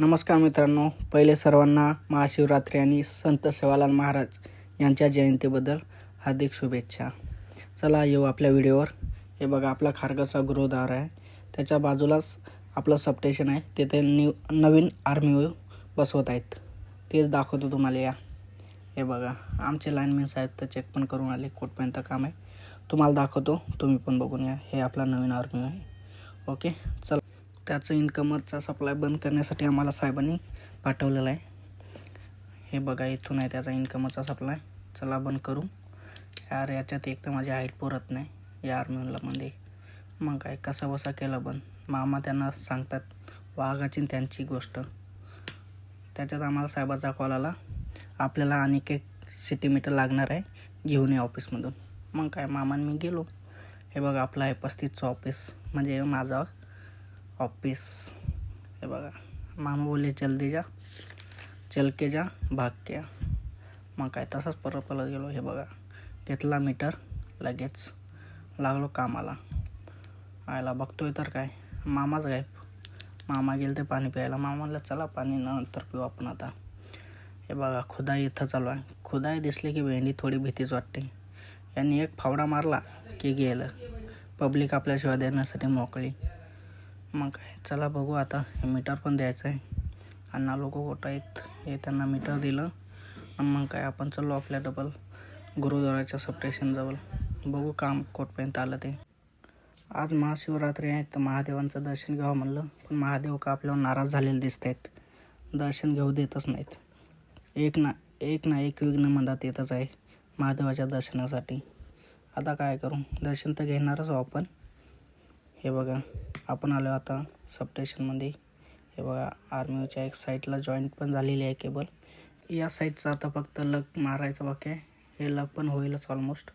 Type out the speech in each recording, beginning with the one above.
नमस्कार मित्रांनो, पहिले सर्वांना महाशिवरात्री आणि संत सेवालाल महाराज यांच्या जयंतीबद्दल हार्दिक शुभेच्छा. चला येऊ आपल्या व्हिडिओवर. हे बघा, आपला खारघरचा गृहद्वार आहे, त्याच्या बाजूलाच आपलं सबस्टेशन आहे. तिथे नवीन आर्मी बसवत आहेत, तेच दाखवतो तुम्हाला. या हे बघा, आमचे लाईनमॅन साहेब तर चेक पण करून आले, कुठपर्यंत काम आहे तुम्हाला दाखवतो, तुम्ही पण बघून या. हे आपला नवीन आर्मी आहे. ओके, चला. त्याचं इन्कमरचा सप्लाय बंद करण्यासाठी आम्हाला साहेबांनी पाठवलेलं आहे. हे बघा, इथून आहे त्याचा इन्कमरचा सप्लाय. चला बंद करू. यार, याच्यात एक तर माझी हाईट पुरत नाही या आर्मीमध्ये. मग काय, कसा बसा केला बंद. मामा त्यांना सांगतात वाघाची त्यांची गोष्ट. त्याच्यात आम्हाला साहेबाचा कॉल आला, आपल्याला आणि एक सिटी मीटर लागणार आहे, घेऊन या ऑफिसमधून. मग काय, मामाने मी गेलो. हे बघा, आपलं आहे 35चं ऑफिस, म्हणजे माझा ऑफिस. हे बघा, मामा बोलले जल्दी जा, चल के जा, भाग के. मग काय, तसाच परत गेलो. हे बघा, घेतला मीटर, लगेच लागलो कामाला. आयला बघतोय तर काय, मामाच गायब. मामा गेले ते पाणी प्यायला. मामाला चला पाणी नंतर पिऊ आपण आता. हे बघा, खुदाई इथं चालू आहे. खुदाई दिसली की भेंडी थोडी भीतीच वाटते. यांनी एक फावडा मारला की गेलं. पब्लिक आपल्याशिवाय देण्यासाठी मोकळी. मग काय, चला बघू आता. हे मीटर पण द्यायचं आहे. अण्णा लोक कुठं आहेत, हे त्यांना मीटर दिलं. मग काय, आपण चाललो आपल्या डबल गुरुद्वाराच्या सबस्टेशनजवळ. बघू काम कोटपर्यंत आलं ते. आज महाशिवरात्री आहे, तर महादेवांचं दर्शन घ्यावं म्हणलं, पण महादेव का आपल्यावर नाराज झालेले दिसत आहेत, दर्शन घेऊ देतच नाहीत. एक ना एक विघ्न मधात येतच आहे महादेवाच्या दर्शनासाठी. आता काय करू, दर्शन तर घेणारच आहोत आपण. हे बघा, आपण आलो आता सबस्टेशनमध्ये. हे बघा, आर्मीच्या एक साईडला जॉईंट पण झालेली आहे केबल. या साईडचं आता फक्त लग मारायचं बाकी आहे. हे लग पण होईलच ऑलमोस्ट.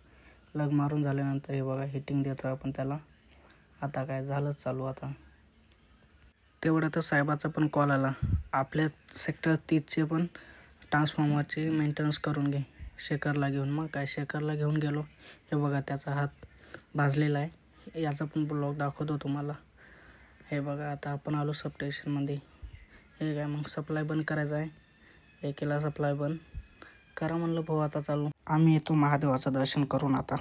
लग मारून झाल्यानंतर हे बघा, हिटिंग देतो आपण त्याला. आता काय, झालंच चालू आता. तेवढं तर साहेबाचा पण कॉल आला, आपल्या सेक्टर 30चे पण ट्रान्सफॉर्मरची मेंटेनन्स करून घे शेखरला घेऊन. मग काय, शेखरला घेऊन गेलो. हे बघा, त्याचा हात भाजलेला आहे. याचा पण ब्लॉग दाखवतो तुम्हाला. हे बघा, आता आपण आलो सबस्टेशनमध्ये. हे काय, मग सप्लाय बंद करायचा आहे. हे केला सप्लाय बंद करा म्हणलं भाऊ, आता चालू. आम्ही येतो महादेवाचं दर्शन करून आता.